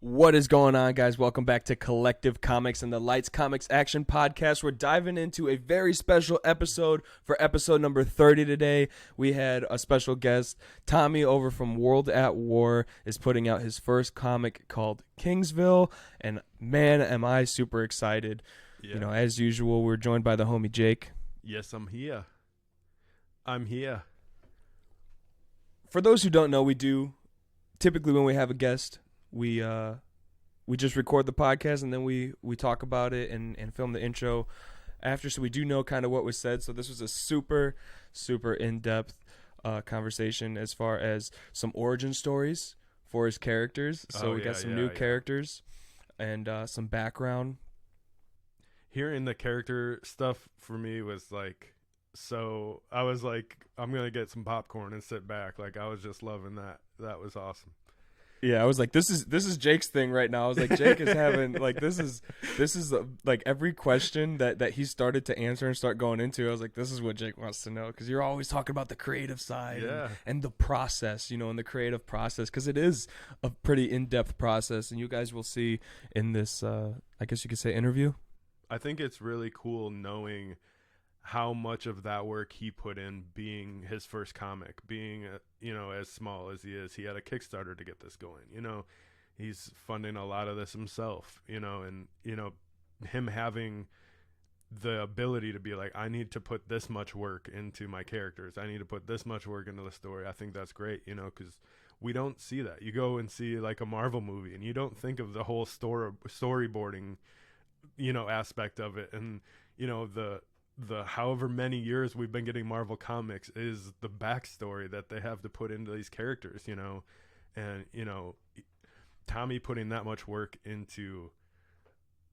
What is going on, guys? Welcome back to Collective Comics and the Lights Comics Action Podcast. We're diving into a very special episode for episode number 30 today. We had a special guest. Tommy over from World at War is putting out his first comic called Kingsville, and man, am I super excited. Yeah. You know, as usual, we're joined by the homie Jake. Yes, I'm here. I'm here. For those who don't know, we do typically when we have a guest, we just record the podcast and then we talk about it and film the intro after, so we do know kind of what was said. So this was a super in-depth conversation as far as some origin stories for his characters. So we got some new characters and some background. Hearing the character stuff for me was like, so I was like, I'm gonna get some popcorn and sit back. Like, I was just loving that. That was awesome. Yeah, I was like, this is Jake's thing right now. I was like, Jake is having like this is like every question that he started to answer and start going into. I was like, this is what Jake wants to know, because you're always talking about the creative side and the process, you know, and the creative process, because it is a pretty in-depth process, and you guys will see in this, I guess you could say, interview. I think it's really cool knowing how much of that work he put in, being his first comic, being as small as he is. He had a Kickstarter to get this going. He's funding a lot of this himself, and him having the ability to be like, I need to put this much work into my characters, I need to put this much work into the story. I think that's great, because we don't see that. You go and see like a Marvel movie and you don't think of the whole storyboarding aspect of it, and the however many years we've been getting Marvel comics is the backstory that they have to put into these characters, and Tommy putting that much work into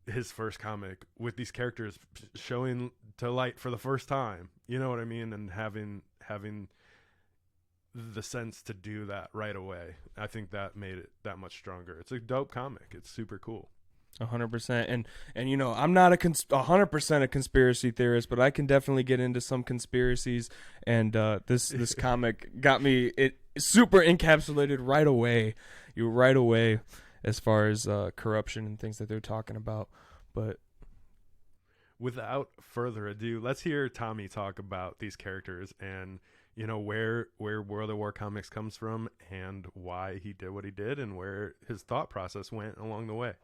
his first comic with these characters showing to light for the first time, you know what I mean, and having the sense to do that right away. I think that made it that much stronger. It's a dope comic. It's super cool. 100%. And I'm not 100% a conspiracy theorist, but I can definitely get into some conspiracies, and this comic got me it super encapsulated right away as far as corruption and things that they're talking about. But without further ado, let's hear Tommy talk about these characters and where World of War Comics comes from and why he did what he did and where his thought process went along the way.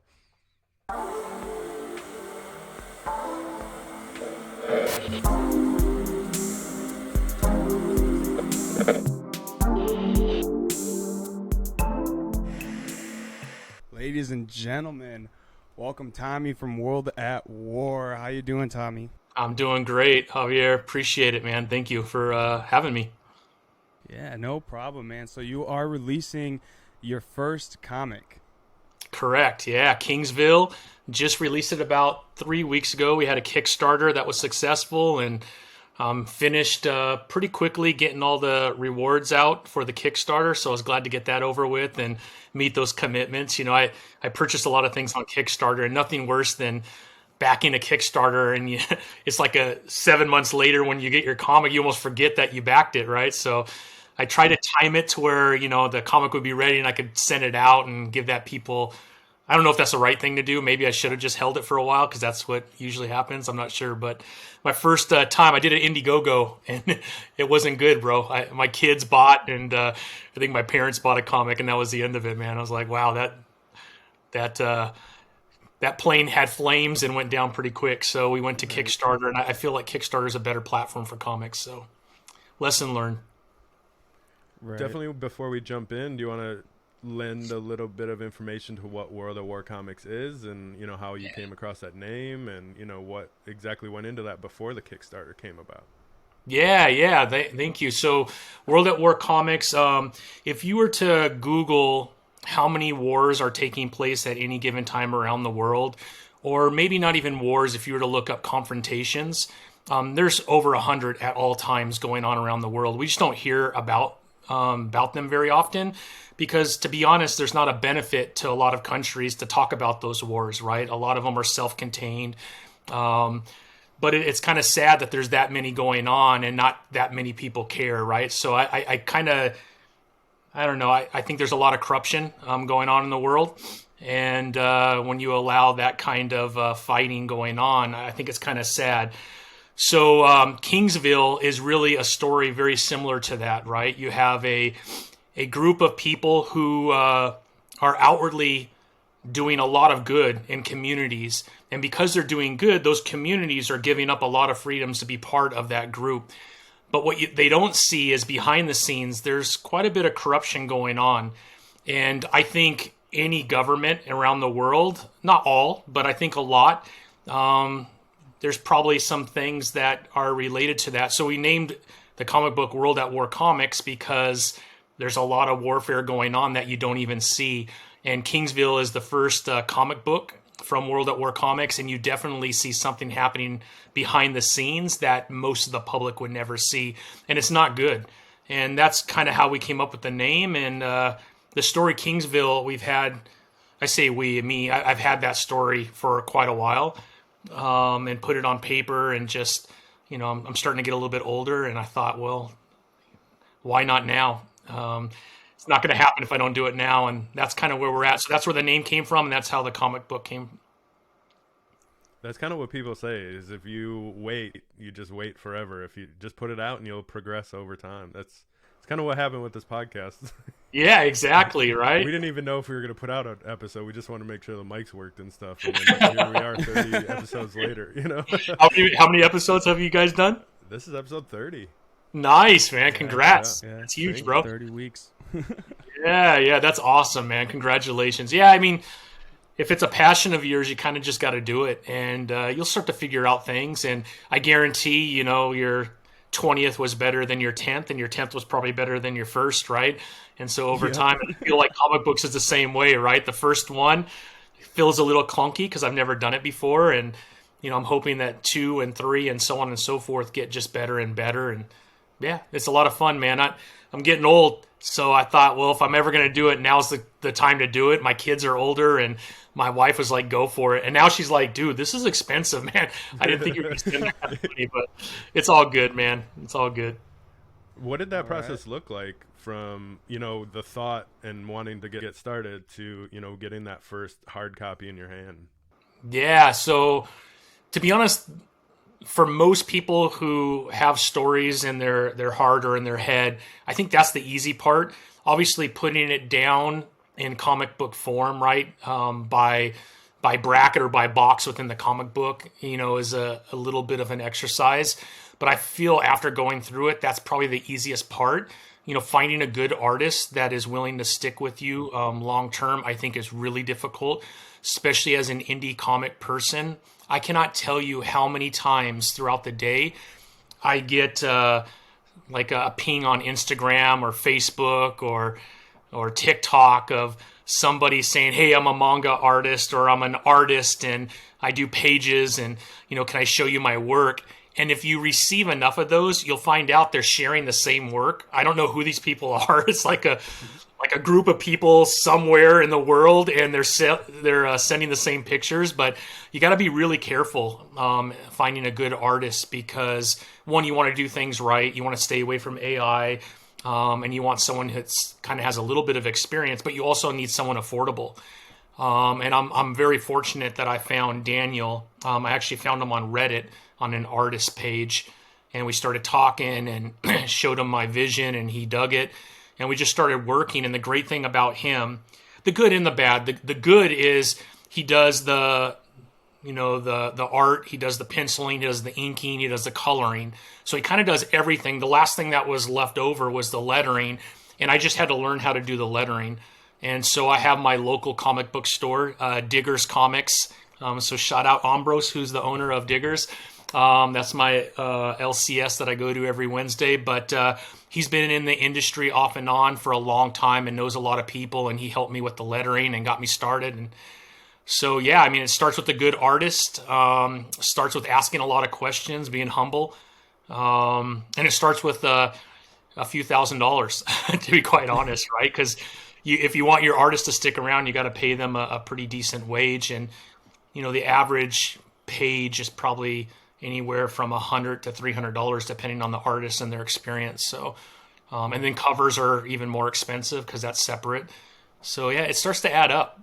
Ladies and gentlemen, welcome Tommy from World at War. How you doing, Tommy? I'm doing great, Javier. Appreciate it, man. Thank you for having me. Yeah, no problem, man. So you are releasing your first comic. Correct. Yeah, Kingsville. Just released it about 3 weeks ago. We had a Kickstarter that was successful and finished pretty quickly getting all the rewards out for the Kickstarter. So I was glad to get that over with and meet those commitments. I purchased a lot of things on Kickstarter, and nothing worse than backing a Kickstarter and it's like 7 months later when you get your comic, you almost forget that you backed it, right? So I try to time it to where, the comic would be ready and I could send it out and give that people. I don't know if that's the right thing to do. Maybe I should have just held it for a while, because that's what usually happens. I'm not sure. But my first time I did an Indiegogo, and it wasn't good, bro. My kids bought, and I think my parents bought a comic, and that was the end of it, man. I was like, wow, that plane had flames and went down pretty quick. So we went to Kickstarter, and I feel like Kickstarter is a better platform for comics. So lesson learned. Right. Definitely. Before we jump in, do you want to lend a little bit of information to what World of War Comics is, and how you came across that name, and what exactly went into that before the Kickstarter came about? Yeah. Thank you. So World at War Comics, if you were to Google how many wars are taking place at any given time around the world, or maybe not even wars, if you were to look up confrontations, there's over 100 at all times going on around the world. We just don't hear about them very often, because, to be honest, there's not a benefit to a lot of countries to talk about those wars, right? A lot of them are self-contained. But it's kind of sad that there's that many going on and not that many people care, right? So I don't know. I think there's a lot of corruption going on in the world. And when you allow that kind of fighting going on, I think it's kind of sad. So Kingsville is really a story very similar to that, right? You have a group of people who are outwardly doing a lot of good in communities. And because they're doing good, those communities are giving up a lot of freedoms to be part of that group. But what they don't see is behind the scenes, there's quite a bit of corruption going on. And I think any government around the world, not all, but I think a lot, there's probably some things that are related to that. So we named the comic book World at War Comics because there's a lot of warfare going on that you don't even see. And Kingsville is the first comic book from World at War Comics, and you definitely see something happening behind the scenes that most of the public would never see. And it's not good. And that's kind of how we came up with the name. And the story Kingsville, we've had, I say we, me, I've had that story for quite a while. And put it on paper, and just, I'm starting to get a little bit older, and I thought, well, why not now? It's not going to happen if I don't do it now, and that's kind of where we're at. So that's where the name came from, and that's how the comic book came. That's kind of what people say, is if you wait, you just wait forever. If you just put it out, and you'll progress over time. It's kind of what happened with this podcast. Yeah, exactly, right? We didn't even know if we were going to put out an episode. We just wanted to make sure the mics worked and stuff. And then here we are 30 episodes later, How many episodes have you guys done? This is episode 30. Nice, man. Congrats. Yeah. That's huge, bro. 30 weeks. Yeah, that's awesome, man. Congratulations. Yeah, I mean, if it's a passion of yours, you kind of just got to do it, and you'll start to figure out things. And I guarantee, your 20th was better than your 10th, and your 10th was probably better than your first, right? And so over time, I feel like comic books is the same way, right? The first one feels a little clunky because I've never done it before, and I'm hoping that 2 and 3 and so on and so forth get just better and better. And yeah, it's a lot of fun, man. I'm getting old, so I thought, well, if I'm ever going to do it, now's the time to do it. My kids are older, and my wife was like, go for it. And now she's like, dude, this is expensive, man. I didn't think you were going to spend that kind of money, but it's all good, man. It's all good. What did that process look like from, the thought and wanting to get started to, getting that first hard copy in your hand? Yeah, so to be honest, for most people who have stories in their heart or in their head, I think that's the easy part. Obviously, putting it down in comic book form, right, by bracket or by box within the comic book, is a little bit of an exercise. But I feel after going through it, that's probably the easiest part. Finding a good artist that is willing to stick with you long term, I think is really difficult, especially as an indie comic person. I cannot tell you how many times throughout the day I get like a ping on Instagram or Facebook or TikTok of somebody saying, hey, I'm a manga artist, or I'm an artist and I do pages, and can I show you my work? And if you receive enough of those, you'll find out they're sharing the same work. I don't know who these people are. It's like a group of people somewhere in the world, and they're sending the same pictures. But you got to be really careful finding a good artist, because one, you want to do things right. You want to stay away from AI, and you want someone that's kind of has a little bit of experience, but you also need someone affordable. And I'm very fortunate that I found Daniel. I actually found him on Reddit on an artist page, and we started talking and showed him my vision, and he dug it, and we just started working. And the great thing about him, the good and the bad, the good is he does the art, he does the penciling, he does the inking, he does the coloring. So he kind of does everything. The last thing that was left over was the lettering, and I just had to learn how to do the lettering. And so I have my local comic book store, Diggers Comics. So shout out Ambrose, who's the owner of Diggers. That's my LCS that I go to every Wednesday. But he's been in the industry off and on for a long time and knows a lot of people. And he helped me with the lettering and got me started. And so, yeah, I mean, it starts with a good artist. Starts with asking a lot of questions, being humble. And it starts with a few $1,000s, to be quite honest, right? Because if you want your artist to stick around, you got to pay them a pretty decent wage. And, the average page is probably anywhere from $100 to $300, depending on the artist and their experience. So, and then covers are even more expensive because that's separate. So yeah, it starts to add up.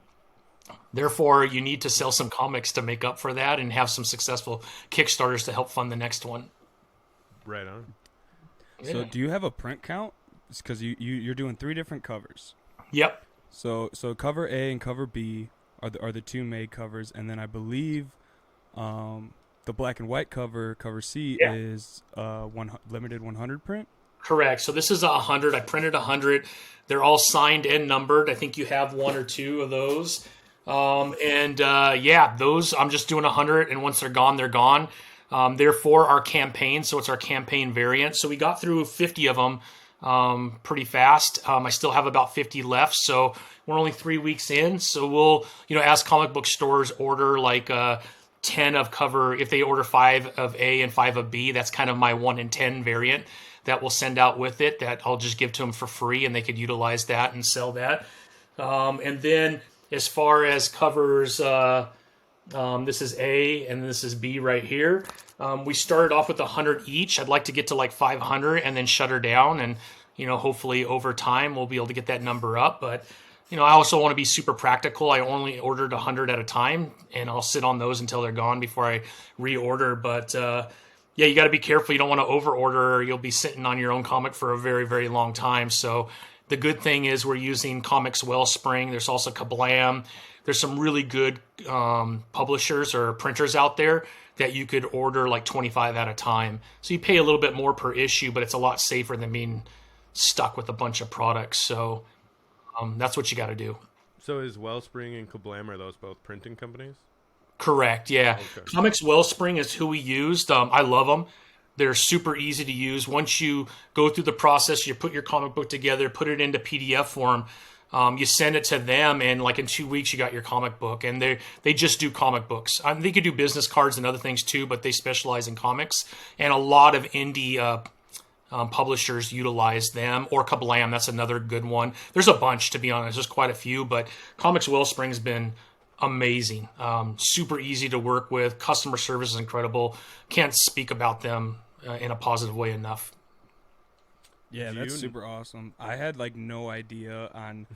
Therefore, you need to sell some comics to make up for that and have some successful Kickstarters to help fund the next one. Right on. So Yeah. do you have a print count? Because you're doing 3 different covers. Yep. So cover A and cover B are the 2 made covers, and then I believe the black and white cover C Yeah. is limited 100 print. Correct. So this is 100. I printed 100. They're all signed and numbered. I think you have 1 or 2 of those. Those I'm just doing 100, and once they're gone, they're gone. Therefore, our campaign. So it's our campaign variant. So we got through 50 of them pretty fast. I still have about 50 left. So we're only 3 weeks in. So we'll, as comic book stores order like 10 of cover, if they order 5 of A and 5 of B, that's kind of my 1 in 10 variant that we'll send out with it, that I'll just give to them for free, and they could utilize that and sell that. And then as far as covers, this is A and this is B right here. We started off with 100 each. I'd like to get to like 500 and then shut her down. And, hopefully over time we'll be able to get that number up. But, I also want to be super practical. I only ordered 100 at a time, and I'll sit on those until they're gone before I reorder. But, you got to be careful. You don't want to over order, or you'll be sitting on your own comic for a very, very long time. So the good thing is we're using Comics Wellspring. There's also Kablam. There's some really good publishers or printers out there that you could order like 25 at a time. So you pay a little bit more per issue, but it's a lot safer than being stuck with a bunch of products. So that's what you got to do. So is Wellspring and Kablam, are those both printing companies? Correct, yeah. Okay. Comics Wellspring is who we used. I love them. They're super easy to use. Once you go through the process, you put your comic book together, put it into PDF form, you send it to them, and like in 2 weeks, you got your comic book. And they just do comic books. They could do business cards and other things too, but they specialize in comics. And a lot of indie publishers utilize them, or Kablam. That's another good one. There's a bunch, to be honest. There's quite a few, but Comics Wellspring's been amazing. Super easy to work with. Customer service is incredible. Can't speak about them in a positive way enough. Yeah, that's super awesome. I had like no idea on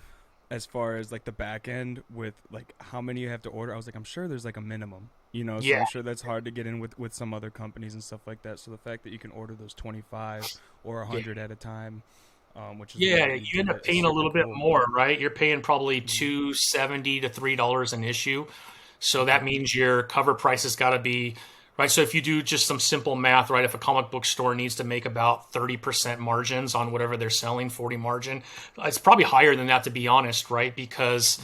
as far as like the back end with like how many you have to order. I was like, I'm sure there's like a minimum, so I'm sure that's hard to get in with some other companies and stuff like that. So the fact that you can order those 25 or 100 at a time, which is you end up paying a little bit more, right? You're paying probably $2.70 to $3 an issue. So that means your cover price has got to be right. So if you do just some simple math, right, if a comic book store needs to make about 30% margins on whatever they're selling, 40 margin, it's probably higher than that, to be honest, right? Because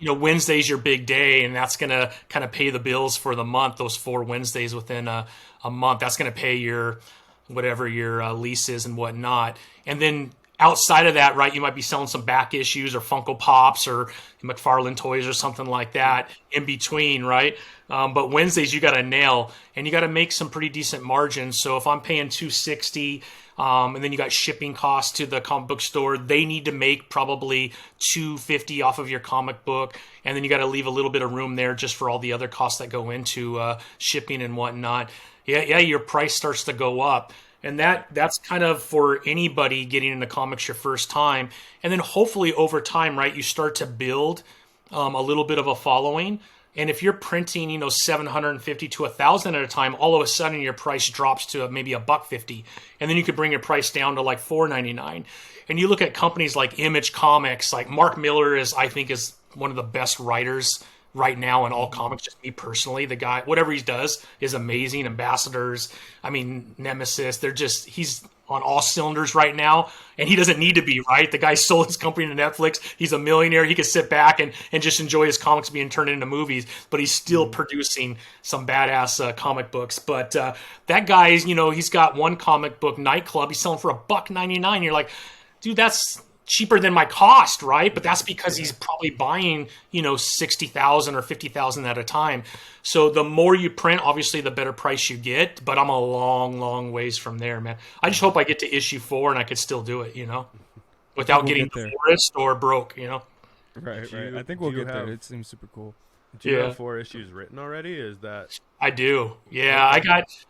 Wednesday's your big day, and that's going to kind of pay the bills for the month. Those 4 Wednesdays within a month, that's going to pay your whatever your lease is and whatnot. And then outside of that, right, you might be selling some back issues or Funko Pops or McFarlane toys or something like that in between, right? But Wednesdays you got to nail, and you got to make some pretty decent margins. So if I'm paying $260, and then you got shipping costs to the comic book store, they need to make probably $250 off of your comic book, and then you got to leave a little bit of room there just for all the other costs that go into shipping and whatnot. Your price starts to go up. And that's kind of for anybody getting into comics your first time. And then hopefully over time, right, you start to build a little bit of a following. And if you're printing, 750 to 1,000 at a time, all of a sudden your price drops to maybe $1.50. And then you could bring your price down to like $4.99. And you look at companies like Image Comics, like Mark Miller I think is one of the best writers right now in all comics, just me personally. The guy, whatever he does is amazing. Ambassadors, Nemesis, he's on all cylinders right now, and he doesn't need to be, right? The guy sold his company to Netflix. He's a millionaire. He could sit back and just enjoy his comics being turned into movies, but he's still producing some badass comic books. But that guy's, he's got one comic book nightclub. He's selling for $1.99. You're like, dude, that's cheaper than my cost, right? But that's because he's probably buying, 60,000 or 50,000 at a time. So the more you print, obviously the better price you get, but I'm a long, long ways from there, man. I just hope I get to issue 4 and I could still do it, without getting divorced or broke, Right. I think we'll get there. It seems super cool. Do you have 4 issues written already? Is that? I do. Yeah,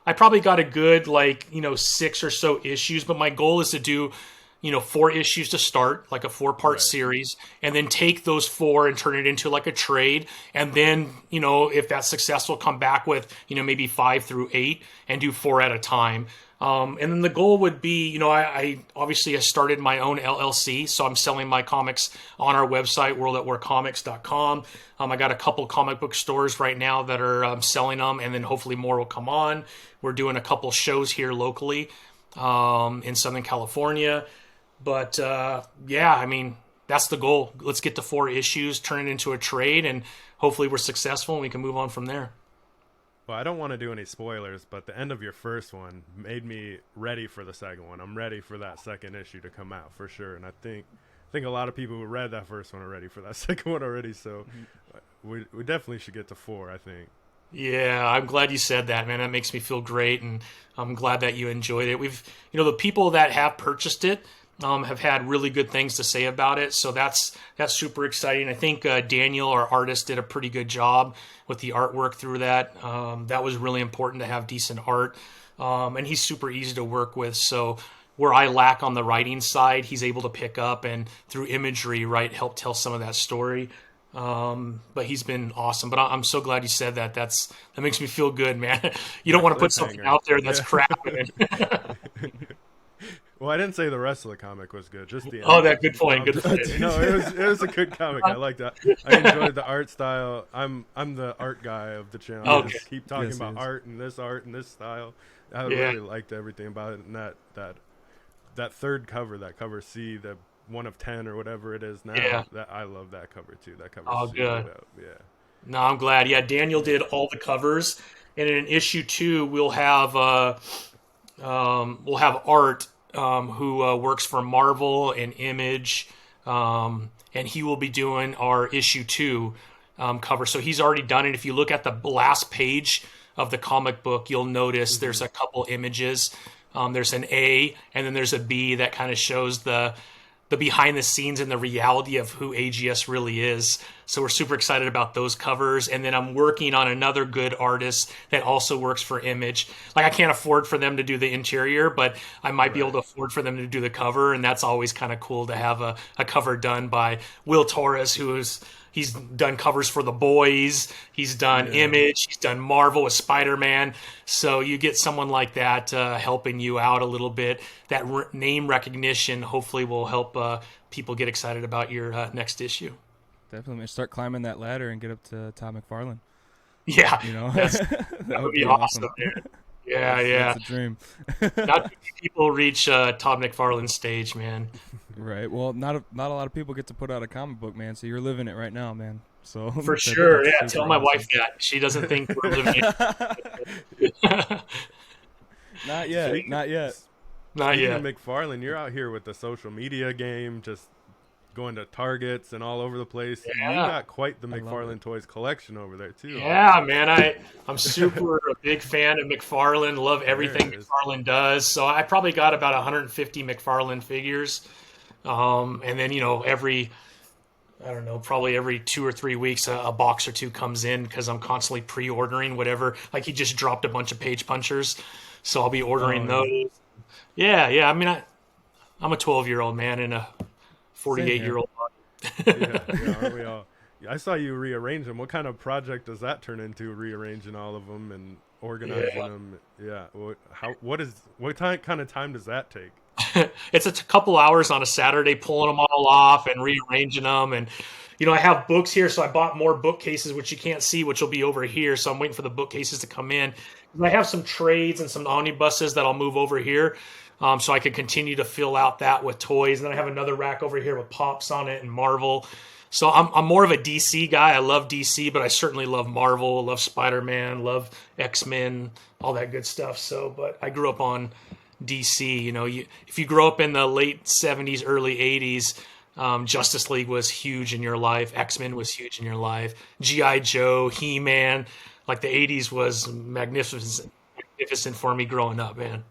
I probably got a good 6 or so issues, but my goal is to do 4 issues to start, like a 4-part Right. series, and then take those 4 and turn it into like a trade. And then, if that's successful, come back with, maybe 5 through 8 and do 4 at a time. And then the goal would be, I obviously have started my own LLC, so I'm selling my comics on our website, worldatwarcomics.com. I got a couple comic book stores right now that are selling them, and then hopefully more will come on. We're doing a couple shows here locally in Southern California. But that's the goal. Let's get to 4 issues, turn it into a trade, and hopefully we're successful and we can move on from there. Well, I don't want to do any spoilers, but the end of your first one made me ready for the second one. I'm ready for that second issue to come out for sure, and I think a lot of people who read that first one are ready for that second one already. So we definitely should get to 4, I think. Yeah, I'm glad you said that, man. That makes me feel great, and I'm glad that you enjoyed it. We've, the people that have purchased it have had really good things to say about it, so that's super exciting. I think Daniel, our artist, did a pretty good job with the artwork through that. That was really important to have decent art, and he's super easy to work with. So where I lack on the writing side, he's able to pick up and through imagery, right, help tell some of that story. But he's been awesome. But I'm so glad you said that. That makes me feel good, man. You don't want to put something out there that's crap. Well, I didn't say the rest of the comic was good. Just the end. Oh, that good point. Good point. No, it was a good comic. I liked that. I enjoyed the art style. I'm the art guy of the channel. Okay. I just keep talking about art and this style. I really liked everything about it. And that third cover, that cover C, the 1 of 10 or whatever it is now. Yeah. That I love that cover too. That cover. Oh, good. Yeah. No, I'm glad. Yeah, Daniel did all the covers, and in issue 2 we'll have Art, who works for Marvel and Image, and he will be doing our issue 2 cover. So he's already done it. If you look at the last page of the comic book, you'll notice there's a couple images. There's an A, and then there's a B that kind of shows the behind the scenes and the reality of who AGS really is. So we're super excited about those covers. And then I'm working on another good artist that also works for Image. Like, I can't afford for them to do the interior, but I might be able to afford for them to do the cover. And that's always kind of cool to have a cover done by Will Torres, he's done covers for The Boys. He's done Image. He's done Marvel with Spider-Man. So you get someone like that helping you out a little bit. That name recognition hopefully will help people get excited about your next issue. Definitely start climbing that ladder and get up to Todd McFarlane. Yeah, that would be awesome. Yeah, that's a dream. Not many people reach Todd McFarlane's stage, man. Right. Well, not a lot of people get to put out a comic book, man. So you're living it right now, man. So for sure, yeah. Tell my wife that. She doesn't think we're living it. Not yet. Not yet. Not yet. McFarlane, you're out here with the social media game, just going to Targets and all over the place. Yeah. You got quite the McFarlane Toys collection over there too. Yeah, man. I'm super a big fan of McFarlane. Love everything McFarlane does. So I probably got about 150 McFarlane figures. And then, probably every 2 or 3 weeks, a box or 2 comes in because I'm constantly pre-ordering whatever. Like, he just dropped a bunch of page punchers. So I'll be ordering those. Yeah. I mean, I'm a 12-year-old man in a 48-year-old body. Aren't we all? I saw you rearrange them. What kind of project does that turn into, rearranging all of them and organizing them? Yeah. What kind of time does that take? It's a couple hours on a Saturday, pulling them all off and rearranging them. And, I have books here, so I bought more bookcases, which you can't see, which will be over here. So I'm waiting for the bookcases to come in. I have some trades and some omnibuses that I'll move over here. So I can continue to fill out that with toys. And then I have another rack over here with Pops on it and Marvel. So I'm more of a DC guy. I love DC, but I certainly love Marvel, love Spider-Man, love X-Men, all that good stuff. But I grew up on DC. If you grow up in the late 70s, early 80s, Justice League was huge in your life. X-Men was huge in your life. G.I. Joe, He-Man, like the 80s was magnificent for me growing up, man.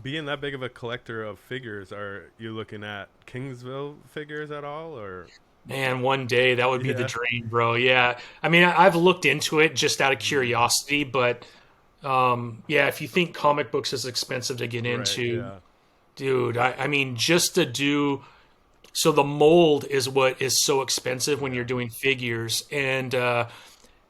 Being that big of a collector of figures, are you looking at Kingsville figures at all, or? Man, one day that would be the dream, bro. Yeah. I mean, I've looked into it just out of curiosity, but if you think comic books is expensive to get into, Dude, I mean, just to do so the mold is what is so expensive when you're doing figures. And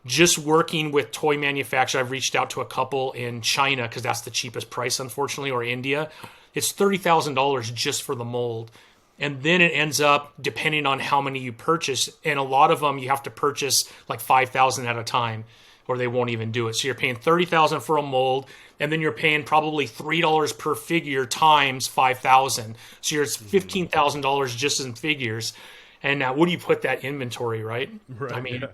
just working with toy manufacturers, I've reached out to a couple in China because that's the cheapest price, unfortunately, or India. It's $30,000 just for the mold. And then it ends up depending on how many you purchase. And a lot of them you have to purchase like 5,000 at a time or they won't even do it. So you're paying 30,000 for a mold, and then you're paying probably $3 per figure times 5,000. So you're $15,000 just in figures. And now, what do you put that inventory, right? Right. I mean,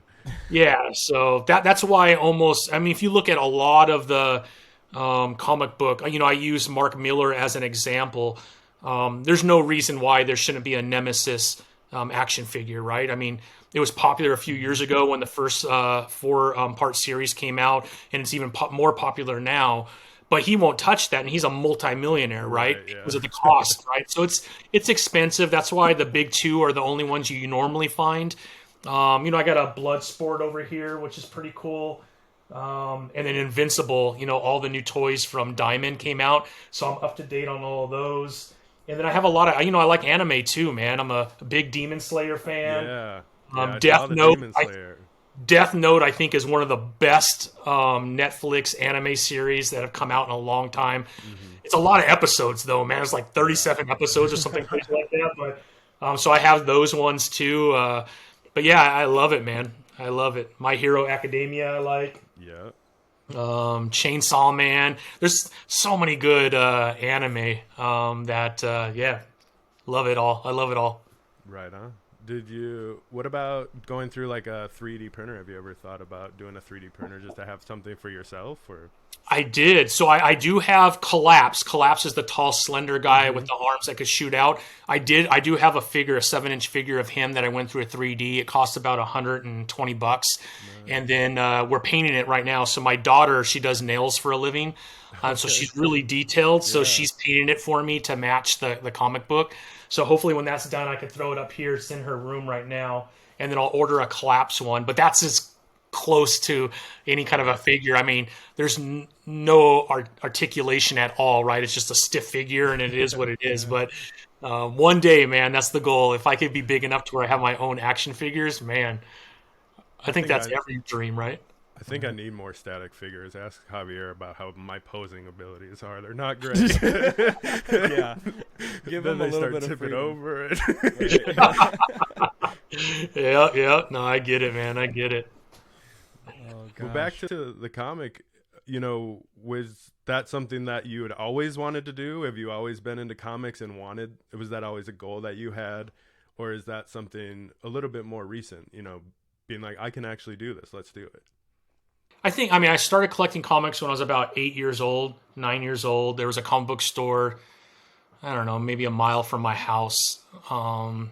yeah. So that's why almost. I mean, if you look at a lot of the comic book, I use Mark Miller as an example. There's no reason why there shouldn't be a Nemesis action figure, right? I mean, it was popular a few years ago when the first four-part series came out, and it's even more popular now. But he won't touch that, and he's a multimillionaire, right? Right, yeah. Because of the cost, right? So it's expensive. That's why the big two are the only ones you normally find. I got a Bloodsport over here, which is pretty cool. And then Invincible, all the new toys from Diamond came out, so I'm up to date on all of those. And then I have a lot of, I like anime too, man. I'm a big Demon Slayer fan. Yeah. Death Note. Death Note, I think, is one of the best Netflix anime series that have come out in a long time. Mm-hmm. It's a lot of episodes, though, man. It's like 37 episodes or something crazy like that. But so I have those ones too. But yeah, I love it, man. I love it. My Hero Academia, I like. Yeah. Chainsaw Man. There's so many good anime that love it all. I love it all. Right on. What about going through like a 3D printer? Have you ever thought about doing a 3D printer just to have something for yourself? Or I did. So I do have Collapse. Collapse is the tall, slender guy with the arms that could shoot out. I do have a 7-inch figure of him that I went through a 3D. It costs about $120. Nice. And then we're painting it right now. So my daughter, she does nails for a living. So she's really detailed. So she's painting it for me to match the comic book. So hopefully when that's done, I could throw it up here. It's in her room right now. And then I'll order a Collapse one. But that's as close to any kind of a figure. I mean, there's no articulation at all, right? It's just a stiff figure, and it is what it is. But one day, man, that's the goal. If I could be big enough to where I have my own action figures, man, I think that's every dream, right? I think I need more static figures. Ask Javier about how my posing abilities are. They're not great. Yeah. Give then them a they little start bit of tipping freedom. over. Yeah. No, I get it, man. I get it. Oh, Well, back gosh. to the comic, was that something that you had always wanted to do? Have you always been into comics and was that always a goal that you had? Or is that something a little bit more recent, being like, I can actually do this. Let's do it. I started collecting comics when I was about 9 years old. There was a comic book store, I don't know, maybe a mile from my house. So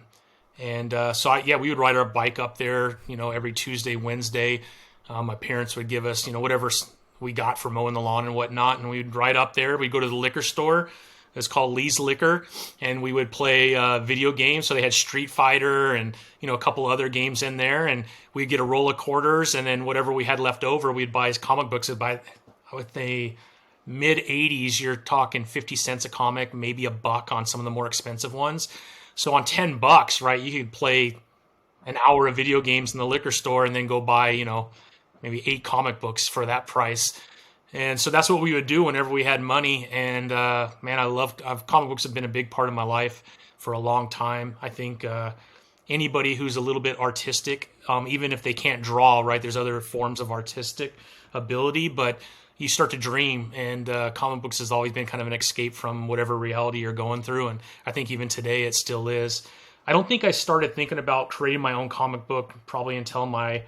we would ride our bike up there, every Tuesday, Wednesday. My parents would give us, whatever we got for mowing the lawn and whatnot. And we'd ride up there. We'd go to the liquor store. It's called Lee's Liquor. And we would play video games. So they had Street Fighter and, a couple other games in there. And we'd get a roll of quarters. And then whatever we had left over, we'd buy as comic books. With the mid-'80s, you're talking 50 cents a comic, maybe $1 on some of the more expensive ones. So on $10, right, you could play an hour of video games in the liquor store and then go buy, maybe 8 comic books for that price. And so that's what we would do whenever we had money. And comic books have been a big part of my life for a long time. I think anybody who's a little bit artistic, even if they can't draw, right, there's other forms of artistic ability, but you start to dream, and comic books has always been kind of an escape from whatever reality you're going through. And I think even today it still is. I don't think I started thinking about creating my own comic book probably until my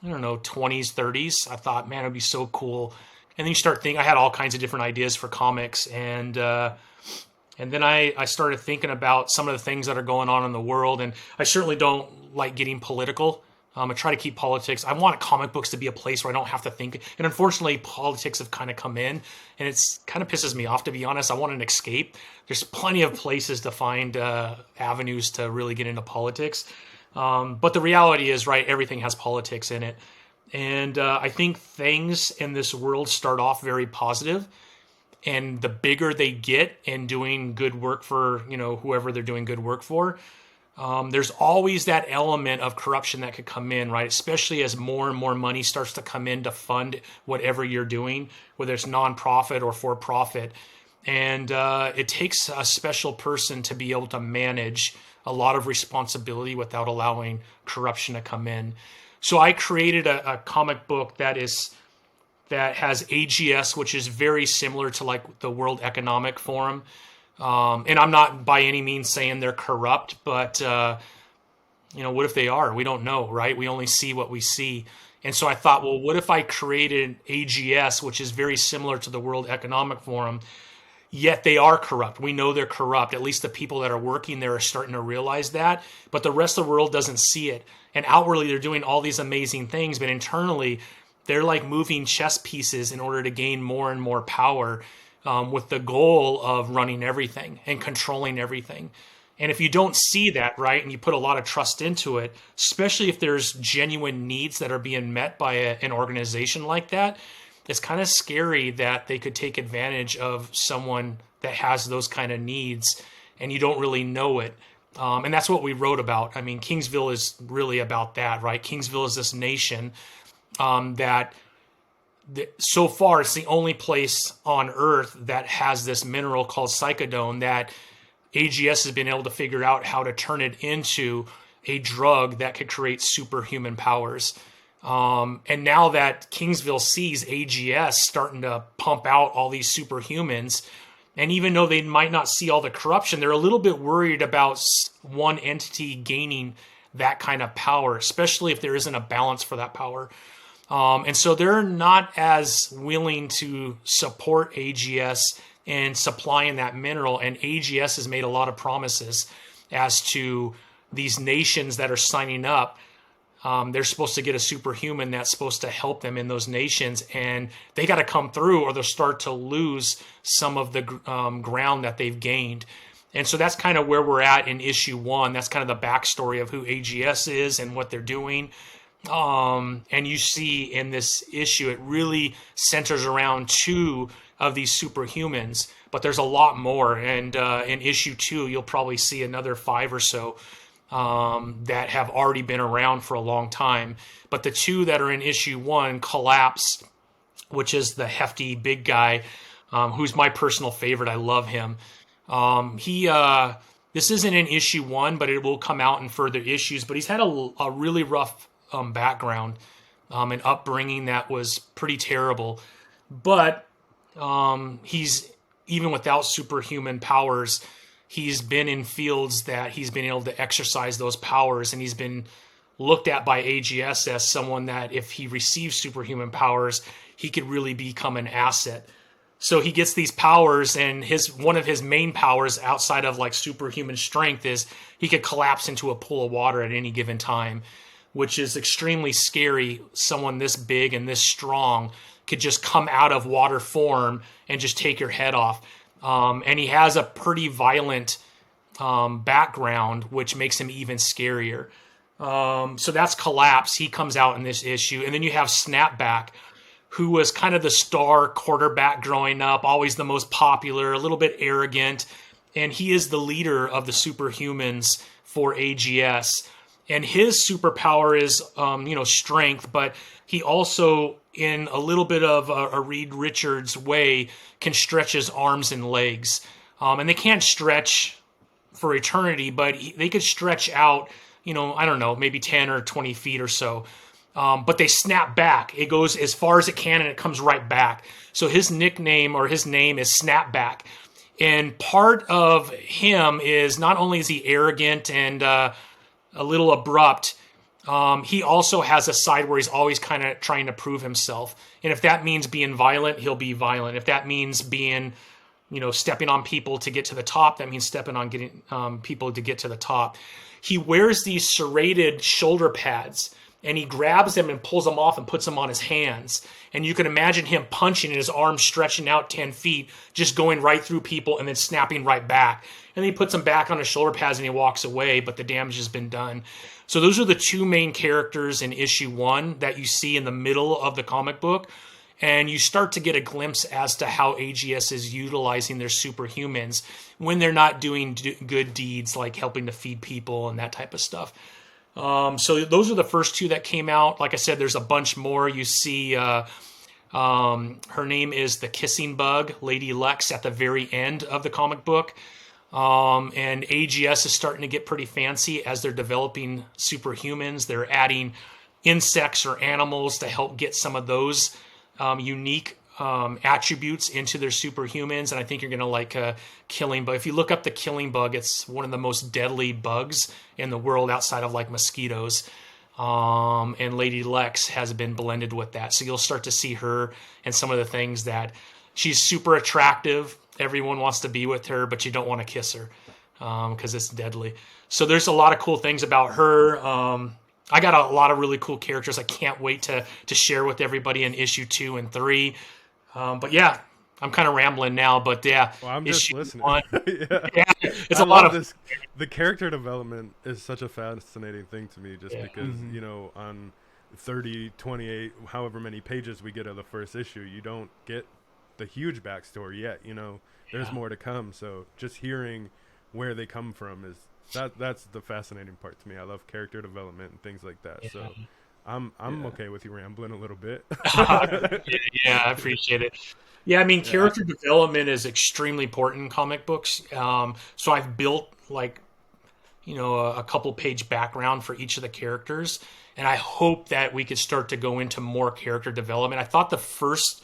20s, 30s. I thought, man, it'd be so cool. And then you start thinking, I had all kinds of different ideas for comics. And then I started thinking about some of the things that are going on in the world. And I certainly don't like getting political. I try to keep politics. I want comic books to be a place where I don't have to think. And unfortunately, politics have kind of come in. And it's kind of pisses me off, to be honest. I want an escape. There's plenty of places to find avenues to really get into politics. But the reality is, right, everything has politics in it. And I think things in this world start off very positive. and the bigger they get in doing good work for, whoever they're doing good work for, there's always that element of corruption that could come in, right? Especially as more and more money starts to come in to fund whatever you're doing, whether it's nonprofit or for profit. And it takes a special person to be able to manage a lot of responsibility without allowing corruption to come in. So I created a comic book that has AGS, which is very similar to like the World Economic Forum. And I'm not by any means saying they're corrupt, but what if they are? We don't know, right? We only see what we see. And so I thought, well, what if I created AGS, which is very similar to the World Economic Forum, yet they are corrupt. We know they're corrupt. At least the people that are working there are starting to realize that, but the rest of the world doesn't see it. And outwardly, they're doing all these amazing things, but internally, they're like moving chess pieces in order to gain more and more power, with the goal of running everything and controlling everything. And if you don't see that, right, and you put a lot of trust into it, especially if there's genuine needs that are being met by an organization like that, it's kind of scary that they could take advantage of someone that has those kind of needs and you don't really know it. And that's what we wrote about. I mean, Kingsville is really about that, right? Kingsville is this nation that so far it's the only place on Earth that has this mineral called psychedone that AGS has been able to figure out how to turn it into a drug that could create superhuman powers. And now that Kingsville sees AGS starting to pump out all these superhumans, and even though they might not see all the corruption, they're a little bit worried about one entity gaining that kind of power, especially if there isn't a balance for that power. And so they're not as willing to support AGS in supplying that mineral. And AGS has made a lot of promises as to these nations that are signing up. They're supposed to get a superhuman that's supposed to help them in those nations, and they got to come through or they'll start to lose some of the ground that they've gained. And so that's kind of where we're at in issue 1. That's kind of the backstory of who AGS is and what they're doing. And you see in this issue, it really centers around 2 of these superhumans, but there's a lot more. And in issue 2, you'll probably see another 5 or so that have already been around for a long time. But the 2 that are in issue 1, Collapse, which is the hefty big guy, who's my personal favorite. I love him. This isn't in issue 1, but it will come out in further issues. But he's had a really rough background, an upbringing that was pretty terrible. But he's, even without superhuman powers, he's been in fields that he's been able to exercise those powers, and he's been looked at by AGS as someone that if he receives superhuman powers, he could really become an asset. So he gets these powers, and one of his main powers outside of like superhuman strength is he could collapse into a pool of water at any given time, which is extremely scary. Someone this big and this strong could just come out of water form and just take your head off. And he has a pretty violent background, which makes him even scarier. So that's Collapse. He comes out in this issue. And then you have Snapback, who was kind of the star quarterback growing up, always the most popular, a little bit arrogant. And he is the leader of the superhumans for AGS. And his superpower is, strength, but he also, in a little bit of a Reed Richards way, can stretch his arms and legs. And they can't stretch for eternity, but they could stretch out, I don't know, maybe 10 or 20 feet or so. But they snap back. It goes as far as it can, and it comes right back. So his nickname or his name is Snapback. And part of him is not only is he arrogant and a little abrupt, he also has a side where he's always kind of trying to prove himself. And if that means being violent, he'll be violent. If that means being, stepping on people to get to the top, that means stepping on getting people to get to the top. He wears these serrated shoulder pads, and he grabs them and pulls them off and puts them on his hands. And you can imagine him punching and his arms stretching out 10 feet, just going right through people and then snapping right back. And then he puts them back on his shoulder pads and he walks away, but the damage has been done. So those are the 2 main characters in issue 1 that you see in the middle of the comic book. And you start to get a glimpse as to how AGS is utilizing their superhumans when they're not doing good deeds like helping to feed people and that type of stuff. So those are the first two that came out. Like I said, there's a bunch more. You see, her name is the Kissing Bug, Lady Lex, at the very end of the comic book. And AGS is starting to get pretty fancy as they're developing superhumans. They're adding insects or animals to help get some of those unique attributes into their superhumans. And I think you're going to like Killing Bug. If you look up the Killing Bug, it's one of the most deadly bugs in the world outside of like mosquitoes. And Lady Lex has been blended with that. So you'll start to see her and some of the things that she's super attractive. Everyone wants to be with her, but you don't want to kiss her because it's deadly. So there's a lot of cool things about her. I got a lot of really cool characters I can't wait to share with everybody in issue 2 and 3. But yeah, I'm kind of rambling now, but yeah. Well, I'm just listening. Yeah, it's I a lot of this. The character development is such a fascinating thing to me just because, you know, on 30, 28, however many pages we get of the first issue, you don't get the huge backstory yet, you know. There's more to come, so just hearing where they come from is that's the fascinating part to me. I love character development and things like that. So I'm okay with you rambling a little bit. Yeah, I appreciate it. Yeah, I mean, character development is extremely important in comic books. So I've built like, you know, a couple page background for each of the characters, and I hope that we could start to go into more character development. I thought the first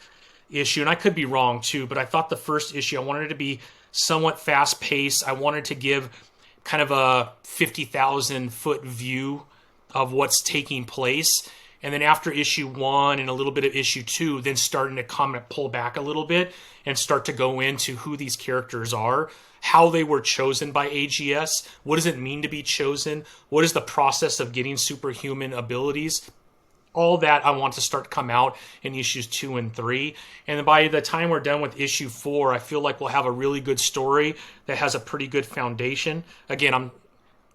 issue, and I could be wrong too, but I thought the first issue, I wanted it to be somewhat fast paced. I wanted to give kind of a 50,000 foot view of what's taking place. And then after issue 1 and a little bit of issue 2, then starting to come and pull back a little bit and start to go into who these characters are, how they were chosen by AGS, what does it mean to be chosen, what is the process of getting superhuman abilities. All that I want to start to come out in issues 2 and 3. And then by the time we're done with issue 4, I feel like we'll have a really good story that has a pretty good foundation. Again,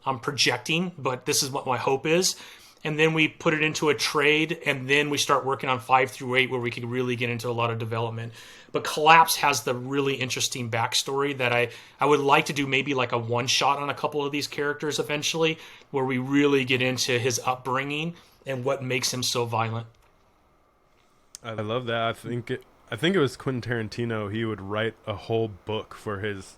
I'm projecting, but this is what my hope is. And then we put it into a trade, and then we start working on 5 through 8 where we can really get into a lot of development. But Collapse has the really interesting backstory that I would like to do maybe like a one-shot on a couple of these characters eventually, where we really get into his upbringing and what makes him so violent. I love that. I think it was Quentin Tarantino. He would write a whole book for his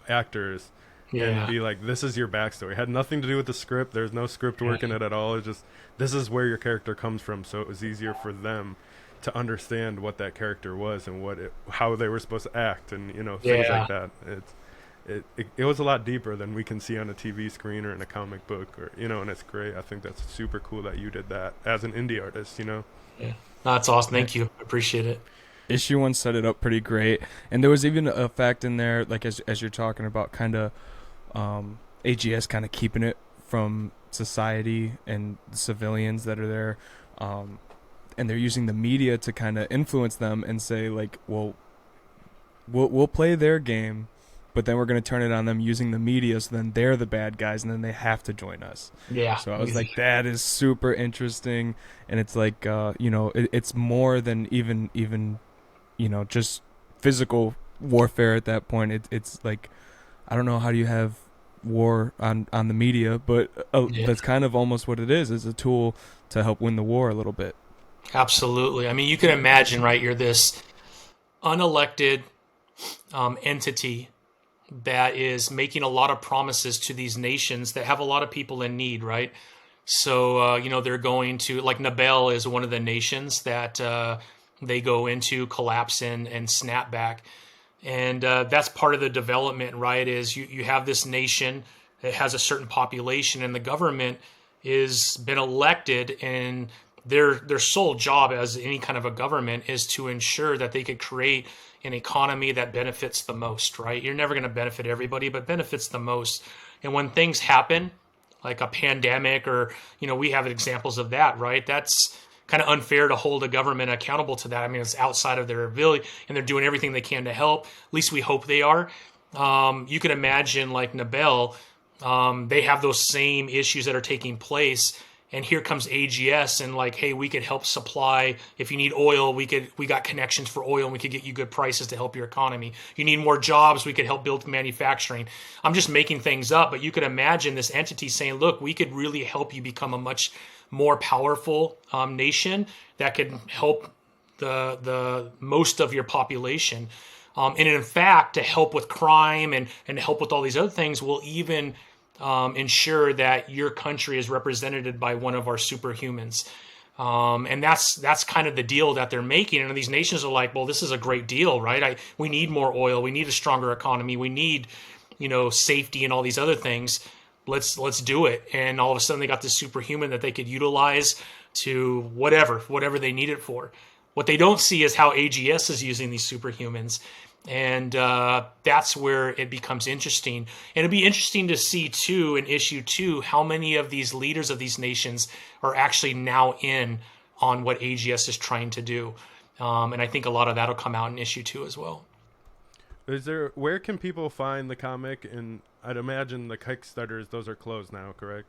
actors and be like, this is your backstory. It had nothing to do with the script. There's no script work in it at all. It's just, this is where your character comes from. So it was easier for them to understand what that character was and how they were supposed to act and, you know, things like that. It was a lot deeper than we can see on a TV screen or in a comic book, or, you know, and it's great. I think that's super cool that you did that as an indie artist, you know? Yeah. That's awesome. Thank you. I appreciate it. Issue 1 set it up pretty great. And there was even a fact in there, like as you're talking about kind of AGS kind of keeping it from society and the civilians that are there. And they're using the media to kind of influence them and say like, well, we'll play their game, but then we're going to turn it on them using the media, so then they're the bad guys, and then they have to join us. Yeah. So I was like, that is super interesting, and it's like, you know, it's more than even you know, just physical warfare at that point. It's like, I don't know, how do you have war on the media, but that's kind of almost what it is. It's a tool to help win the war a little bit. Absolutely. I mean, you can imagine, right? You're this unelected entity that is making a lot of promises to these nations that have a lot of people in need, right? So, you know, they're going to, like Nabel is one of the nations that they go into, collapse in, and snap back. And that's part of the development, right, is you have this nation that has a certain population, and the government is been elected, and their sole job as any kind of a government is to ensure that they could create an economy that benefits the most, right? You're never going to benefit everybody, but benefits the most. And when things happen, like a pandemic, or, you know, we have examples of that, right? That's kind of unfair to hold a government accountable to that. I mean, it's outside of their ability, and they're doing everything they can to help. At least we hope they are. You can imagine, like Nabel, they have those same issues that are taking place, and here comes AGS and like, hey, we could help supply. If you need oil, we got connections for oil and we could get you good prices to help your economy. You need more jobs, we could help build manufacturing. I'm just making things up, but you could imagine this entity saying, look, we could really help you become a much more powerful nation that could help the most of your population. And in fact, to help with crime and to help with all these other things, will even ensure that your country is represented by one of our superhumans. And that's kind of the deal that they're making. And these nations are like, well, this is a great deal, right? We need more oil. We need a stronger economy. We need, safety and all these other things. Let's do it. And all of a sudden they got this superhuman that they could utilize to whatever they need it for. What they don't see is how AGS is using these superhumans. And that's where it becomes interesting. And it'd be interesting to see, too, in issue 2, how many of these leaders of these nations are actually now in on what AGS is trying to do. And I think a lot of that will come out in issue 2 as well. Where can people find the comic? And I'd imagine the Kickstarters, those are closed now, correct?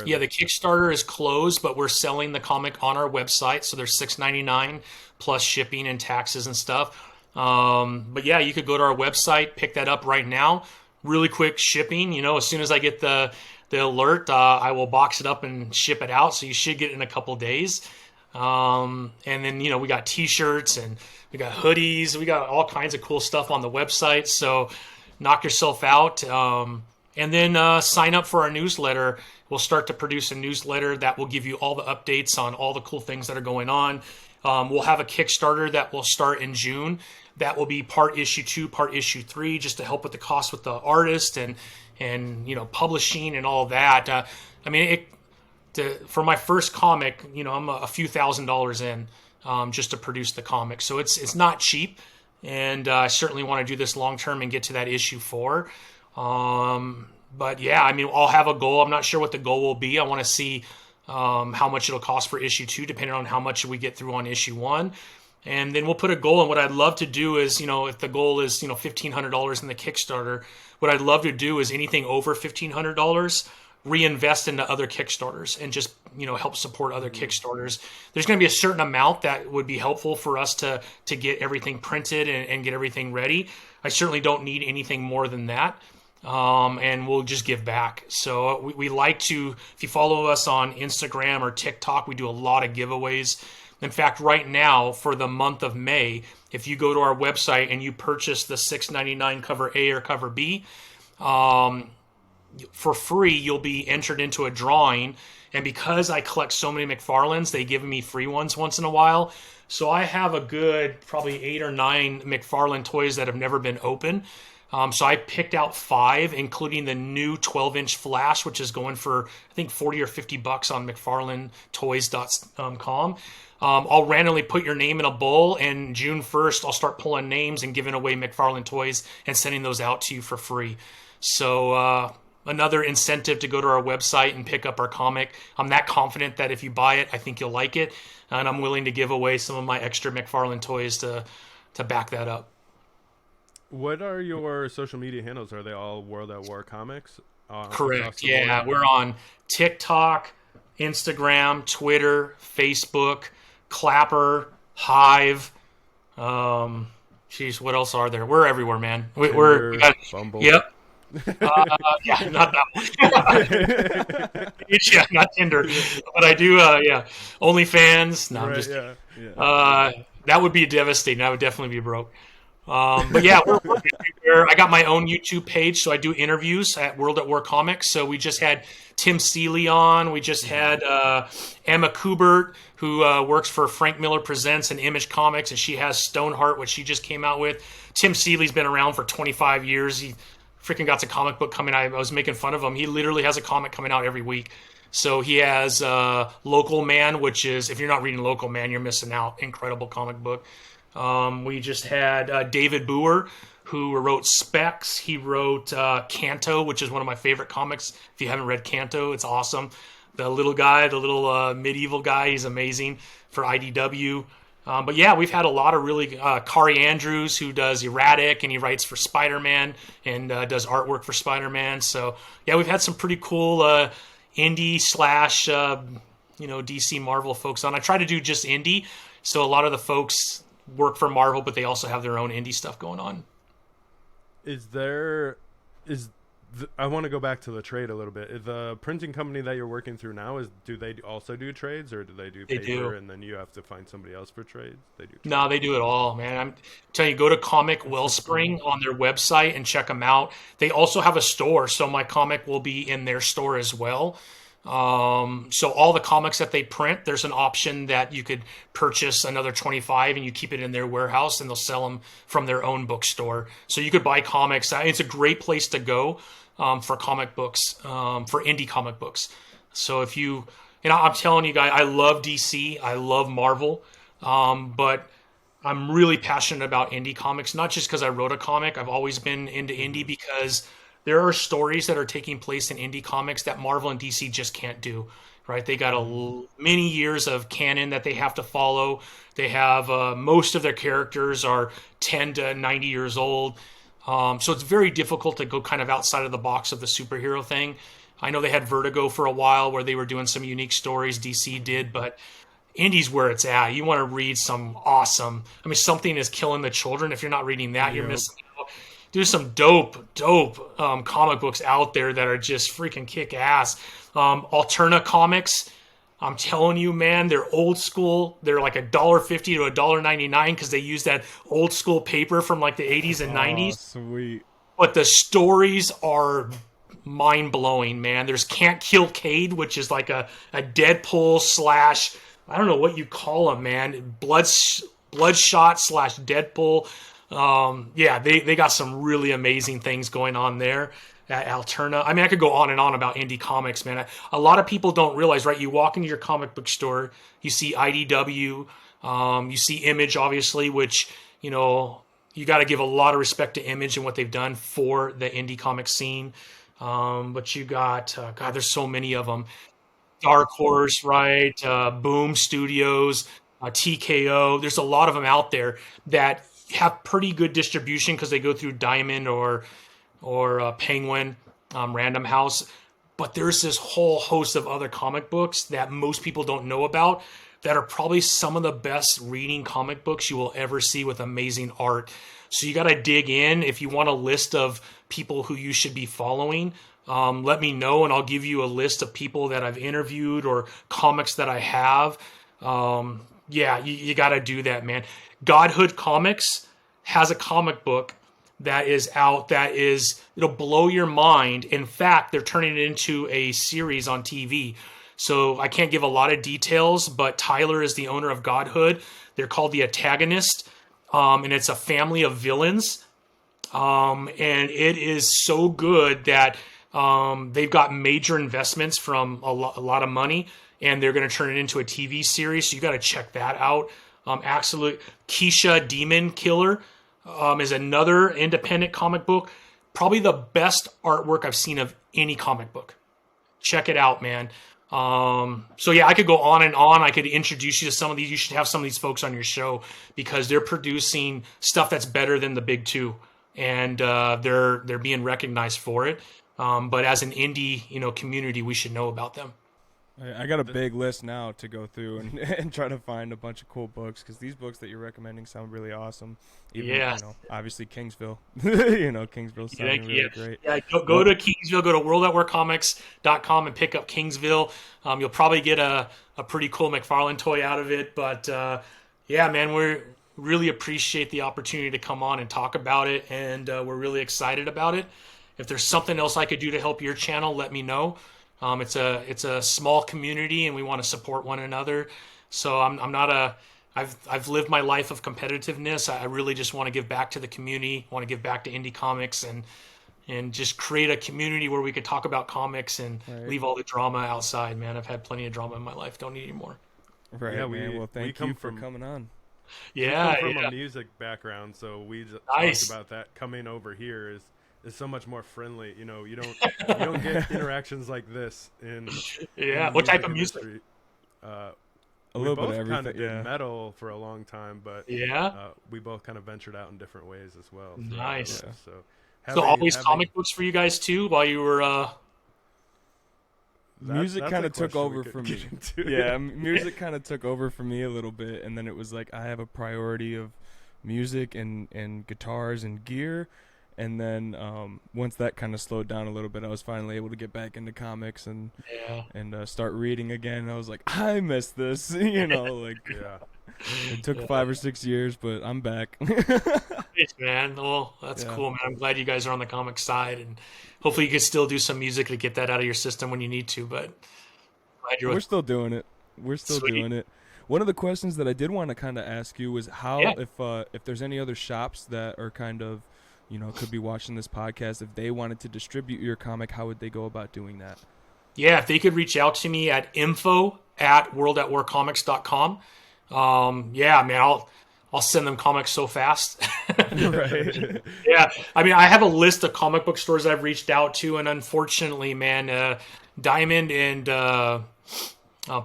Yeah, the Kickstarter is closed, but we're selling the comic on our website. So there's $6.99 plus shipping and taxes and stuff. But yeah, you could go to our website, pick that up right now. Really quick shipping. As soon as I get the alert, I will box it up and ship it out. So you should get it in a couple days. And then, we got T-shirts and we got hoodies. We got all kinds of cool stuff on the website. So knock yourself out. And then sign up for our newsletter. We'll start to produce a newsletter that will give you all the updates on all the cool things that are going on. We'll have a Kickstarter that will start in June. That will be part issue 2, part issue 3, just to help with the cost with the artist and publishing and all of that. For my first comic, I'm a few $1,000s in just to produce the comic. So it's not cheap, and I certainly want to do this long term and get to that issue 4. But yeah, I'll have a goal. I'm not sure what the goal will be. I want to see how much it'll cost for issue 2, depending on how much we get through on issue 1. And then we'll put a goal. And what I'd love to do is, if the goal is, $1,500 in the Kickstarter, what I'd love to do is anything over $1,500, reinvest into other Kickstarters and just, help support other Kickstarters. There's going to be a certain amount that would be helpful for us to get everything printed and get everything ready. I certainly don't need anything more than that. And we'll just give back. So we like to, if you follow us on Instagram or TikTok, we do a lot of giveaways. In fact, right now for the month of May, if you go to our website and you purchase the $6.99 cover A or cover B, for free, you'll be entered into a drawing. And because I collect so many McFarlanes, they give me free ones once in a while. So I have a good probably 8 or 9 McFarlane toys that have never been open. So I picked out 5, including the new 12-inch Flash, which is going for, I think, $40 or $50 on McFarlanetoys.com. I'll randomly put your name in a bowl, and June 1st, I'll start pulling names and giving away McFarlane toys and sending those out to you for free. So another incentive to go to our website and pick up our comic. I'm that confident that if you buy it, I think you'll like it. And I'm willing to give away some of my extra McFarlane toys to back that up. What are your social media handles? Are they all World at War Comics? Correct. Yeah, we're on TikTok, Instagram, Twitter, Facebook, Clapper, Hive. What else are there? We're everywhere, man. We got Bumble. Yep. Yeah, not that one. Yeah, not Tinder, but I do. OnlyFans. No, I'm just. Yeah. That would be devastating. I would definitely be broke. But yeah, we're everywhere. I got my own YouTube page, so I do interviews at World at War Comics. So we just had Tim Seeley on. We just had Emma Kubert, who works for Frank Miller Presents and Image Comics, and she has Stoneheart, which she just came out with. Tim Seeley's been around for 25 years. He freaking got a comic book coming out. I was making fun of him. He literally has a comic coming out every week. So he has Local Man, which is, if you're not reading Local Man, you're missing out. Incredible comic book. We just had David Booher, who wrote Specs. He wrote Kanto, which is one of my favorite comics. If you haven't read Kanto, it's awesome. The little guy, the little medieval guy, he's amazing for IDW. But yeah, we've had a lot of really Kari Andrews, who does Erratic, and he writes for Spider-Man and does artwork for Spider-Man. So yeah, we've had some pretty cool indie / DC Marvel folks on. I try to do just indie, so a lot of the folks work for Marvel, but they also have their own indie stuff going on. I want to go back to the trade a little bit. The printing company that you're working through now, do they also do trades, or do they do paper and then you have to find somebody else for trades? They do trades. No, they do it all, man. I'm telling you, go to Comic Wellspring on their website and check them out. They also have a store, so my comic will be in their store as well. So all the comics that they print, there's an option that you could purchase another 25 and you keep it in their warehouse and they'll sell them from their own bookstore. So you could buy comics. It's a great place to go for comic books, for indie comic books. So if I'm telling you guys, I love DC, I love Marvel, but I'm really passionate about indie comics, not just because I wrote a comic. I've always been into indie because there are stories that are taking place in indie comics that Marvel and DC just can't do, right? They got many years of canon that they have to follow. They have most of their characters are 10 to 90 years old. So it's very difficult to go kind of outside of the box of the superhero thing. I know they had Vertigo for a while where they were doing some unique stories, DC did, but indie's where it's at. You want to read some awesome, Something is Killing the Children. If you're not reading that, you're missing out. There's some dope comic books out there that are just freaking kick ass. Alterna Comics, I'm telling you, man, they're old school. They're like $1.50 to $1.99 because they use that old school paper from like the 80s and 90s. Sweet. But the stories are mind blowing, man. There's Can't Kill Cade, which is like a Deadpool slash, I don't know what you call him, man. Bloodshot slash Deadpool. They got some really amazing things going on there at Alterna. I could go on and on about indie comics, man. A lot of people don't realize, right? You walk into your comic book store, you see IDW, you see Image, obviously, which, you got to give a lot of respect to Image and what they've done for the indie comic scene. But you got, there's so many of them. Dark Horse, right? Boom Studios, TKO. There's a lot of them out there that have pretty good distribution because they go through Diamond or Penguin, Random House. But there's this whole host of other comic books that most people don't know about that are probably some of the best reading comic books you will ever see with amazing art. So you got to dig in. If you want a list of people who you should be following, let me know and I'll give you a list of people that I've interviewed or comics that I have. You got to do that, man. Godhood Comics has a comic book that is out it'll blow your mind. In fact, they're turning it into a series on TV. So I can't give a lot of details, but Tyler is the owner of Godhood. They're called The Antagonist, and it's a family of villains. And it is so good that they've got major investments from a lot of money, and they're going to turn it into a TV series. So you got to check that out. Absolutely. Keisha Demon Killer is another independent comic book. Probably the best artwork I've seen of any comic book. Check it out, man. I could go on and on. I could introduce you to some of these. You should have some of these folks on your show because they're producing stuff that's better than the big two, and they're being recognized for it. But as an indie, community, we should know about them. I got a big list now to go through and try to find a bunch of cool books because these books that you're recommending sound really awesome. Even, obviously Kingsville. Kingsville's sounding really great. Yeah, go to Kingsville, go to worldoutwarcomics.com and pick up Kingsville. You'll probably get a pretty cool McFarlane toy out of it. But, man, we really appreciate the opportunity to come on and talk about it, and we're really excited about it. If there's something else I could do to help your channel, let me know. It's a small community and we want to support one another. So I've lived my life of competitiveness. I really just want to give back to the community, want to give back to indie comics and just create a community where we could talk about comics and leave all the drama outside, man. I've had plenty of drama in my life. Don't need any more. Right. Yeah, man. Well, thank you for coming on. Yeah. We come from a music background. So we talked about that. Coming over here is so much more friendly. You don't get interactions like this in what type of music? A little bit of everything. Kind of did metal for a long time, but we both kind of ventured out in different ways as well. Nice. So always comic books for you guys too while you were music that's kind a of took question we over could for get me. into. Yeah, music kind of took over for me a little bit, and then it was like I have a priority of music and guitars and gear, and then once that kind of slowed down a little bit, I was finally able to get back into comics and start reading again. I was like, I miss this, like Yeah. it took 5 or 6 years, but I'm back. Thanks, man. Well, that's Yeah. cool, man. I'm glad you guys are on the comic side, and hopefully you can still do some music to get that out of your system when you need to. But glad you're We're with. still doing it. We're still Sweet. doing it. One of the questions that I did want to kind of ask you was how, Yeah. if there's any other shops that are kind of, could be watching this podcast, if they wanted to distribute your comic, how would they go about doing that? Yeah, if they could reach out to me at info@worldatwarcomics.com. Yeah, man, I'll send them comics so fast. Right. Yeah, I mean, I have a list of comic book stores I've reached out to, and unfortunately, man, Diamond and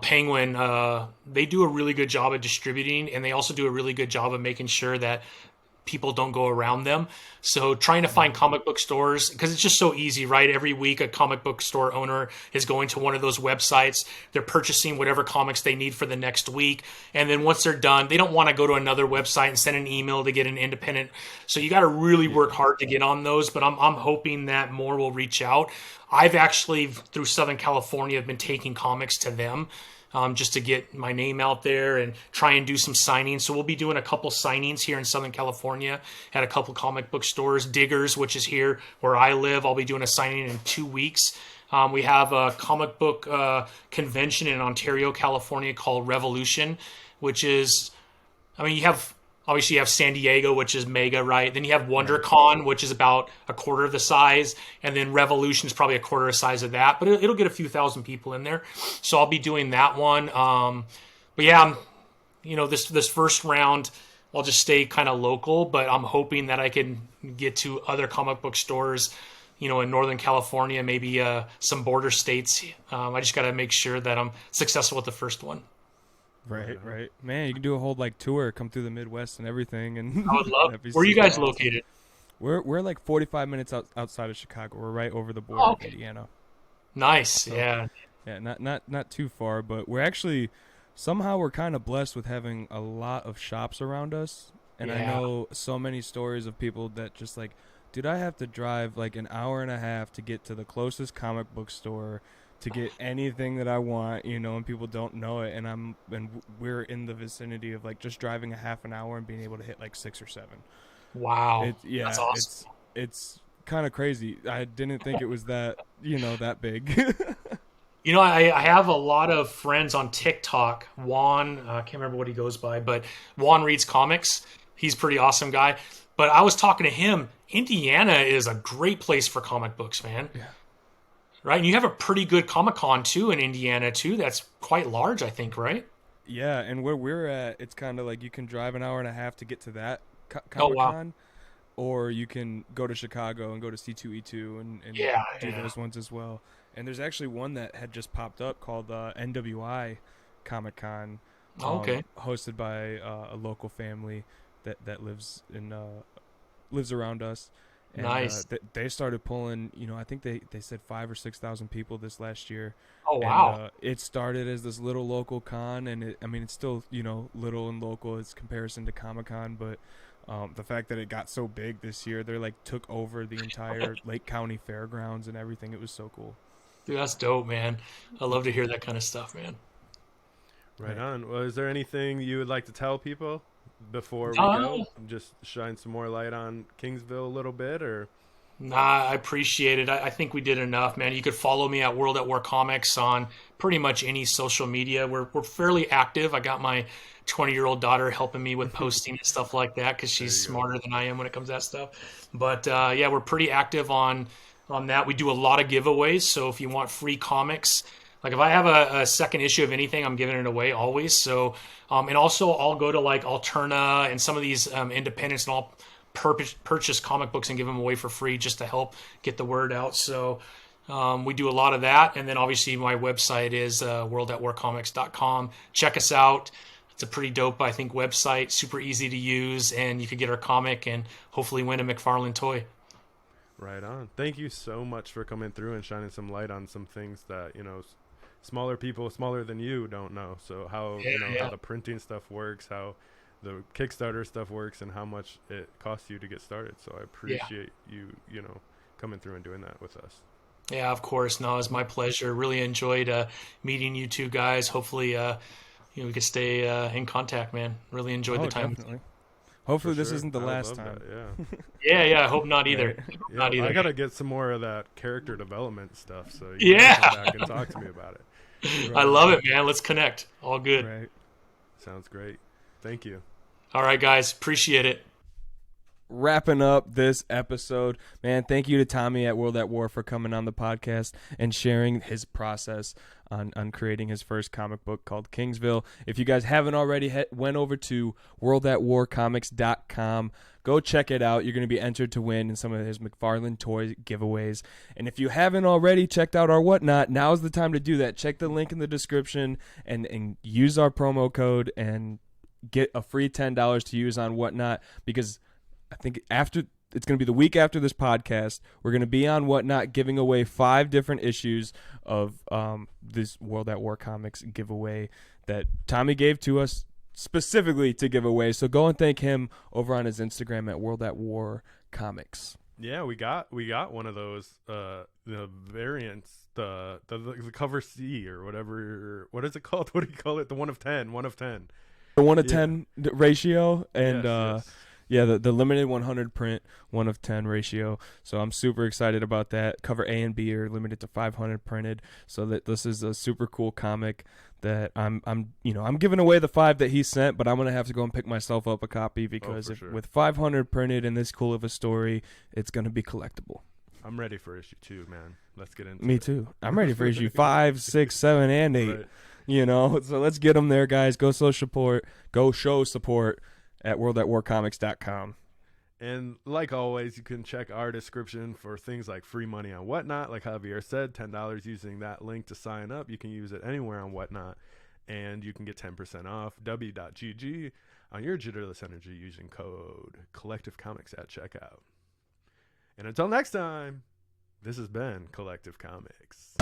Penguin, they do a really good job of distributing, and they also do a really good job of making sure that people don't go around them. So trying to find comic book stores, because it's just so easy, right? Every week a comic book store owner is going to one of those websites. They're purchasing whatever comics they need for the next week. And then once they're done, they don't want to go to another website and send an email to get an independent. So you got to really work hard to get on those. But I'm hoping that more will reach out. I've actually, through Southern California, have been taking comics to them. Just to get my name out there and try and do some signings. So we'll be doing a couple signings here in Southern California at a couple comic book stores. Diggers, which is here where I live, I'll be doing a signing in 2 weeks. We have a comic book convention in Ontario, California called Revolution, which is, you have San Diego, which is mega, right? Then you have WonderCon, which is about a quarter of the size, and then Revolution is probably a quarter of the size of that, but it'll get a few thousand people in there. So I'll be doing that one. But yeah, this first round, I'll just stay kind of local, but I'm hoping that I can get to other comic book stores, in Northern California, maybe some border states. I just got to make sure that I'm successful with the first one. Right. Man, you can do a whole tour, come through the Midwest and everything, and I would love. that'd be Where are you super guys awesome. located? We're like 45 minutes outside of Chicago. We're right over the border Oh, okay. of Indiana. Nice. So, Yeah. Yeah, not too far, but we're actually somehow we're kind of blessed with having a lot of shops around us, and I Yeah. know so many stories of people that just like, dude, I have to drive like an hour and a half to get to the closest comic book store to get anything that I want, and people don't know it, and we're in the vicinity of like just driving a half an hour and being able to hit like 6 or 7. Wow. That's awesome. It's kind of crazy. I didn't think it was that that big. I have a lot of friends on TikTok. Juan, I can't remember what he goes by, but Juan reads comics. He's a pretty awesome guy. But I was talking to him. Indiana is a great place for comic books, man. Yeah. Right? And you have a pretty good Comic-Con, too, in Indiana, too. That's quite large, I think, right? Yeah, and where we're at, it's kind of like you can drive an hour and a half to get to that Oh, wow. Comic-Con, or you can go to Chicago and go to C2E2 and Yeah, do yeah. those ones as well. And there's actually one that had just popped up called NWI Comic-Con, Okay. hosted by a local family that lives around us. And, Nice. they started pulling, I think they said 5,000 or 6,000 people this last year. Oh, And, wow. it started as this little local con, and it's still, little and local as comparison to Comic-Con, but the fact that it got so big this year, they're like took over the entire Lake County Fairgrounds and everything. It was so cool. Dude, that's dope, man. I love to hear that kind of stuff, man. Right on. Well, is there anything you would like to tell people before we Uh, go? Just shine some more light on Kingsville a little bit, or Nah, I appreciate it. I think we did enough, man. You could follow me at World at War Comics on pretty much any social media. We're fairly active. I got my 20-year-old daughter helping me with posting and stuff like that because she's you go. smarter than I am when it comes to that stuff. But yeah, we're pretty active on that. We do a lot of giveaways. So if you want free comics, like if I have a second issue of anything, I'm giving it away always. So and also I'll go to like Alterna and some of these independents, and I'll purchase comic books and give them away for free just to help get the word out. So we do a lot of that. And then obviously my website is worldatwarcomics.com. Check us out. It's a pretty dope, I think, website, super easy to use, and you could get our comic and hopefully win a McFarlane toy. right on. Thank you so much for coming through and shining some light on some things that smaller people, smaller than you, don't know. So how how the printing stuff works, how the Kickstarter stuff works, and how much it costs you to get started. So I appreciate you coming through and doing that with us. Yeah, of course. No, it's my pleasure. Really enjoyed meeting you two guys. Hopefully, we could stay in contact, man. Really enjoyed the time. Definitely. Hopefully this sure. isn't the I last love time. that, yeah. Yeah. I hope not either. Right. Hope not either. I gotta get some more of that character development stuff. So you gotta come back and talk to me about it. I love it, man. Let's connect. All good. Right. Sounds great. Thank you. All right, guys. Appreciate it. Wrapping up this episode, man, thank you to Tommy at World at War for coming on the podcast and sharing his process on creating his first comic book called Kingsville. If you guys haven't already, went over to worldatwarcomics.com. Go check it out. You're going to be entered to win in some of his McFarlane toy giveaways. And if you haven't already checked out our Whatnot, now's the time to do that. Check the link in the description and use our promo code and get a free $10 to use on Whatnot, because I think it's going to be the week after this podcast, we're going to be on Whatnot giving away 5 different issues of this World at War Comics giveaway that Tommy gave to us specifically to give away. So go and thank him over on his Instagram at World at War Comics. Yeah, we got one of those the variants, the cover C or whatever. What is it called? What do you call it? The 1 of 10. 1 of 10. The 1 of 10 ratio, and yes. yeah, the limited 100 print 1 of 10 ratio. So I'm super excited about that. Cover A and B are limited to 500 printed. So that this is a super cool comic that I'm giving away the 5 that he sent, but I'm gonna have to go and pick myself up a copy because with 500 printed and this cool of a story, it's gonna be collectible. I'm ready for issue 2, man. Let's get into it. Me too. I'm ready for issue 5, 6, 7, and 8. Right. So let's get them there, guys. Go show support at worldatwarcomics.com. And like always, you can check our description for things like free money on Whatnot. Like Javier said, $10 using that link to sign up. You can use it anywhere on Whatnot, and you can get 10% off w.gg on your Jitterless Energy using code Collective Comics at checkout. And until next time, this has been Collective Comics.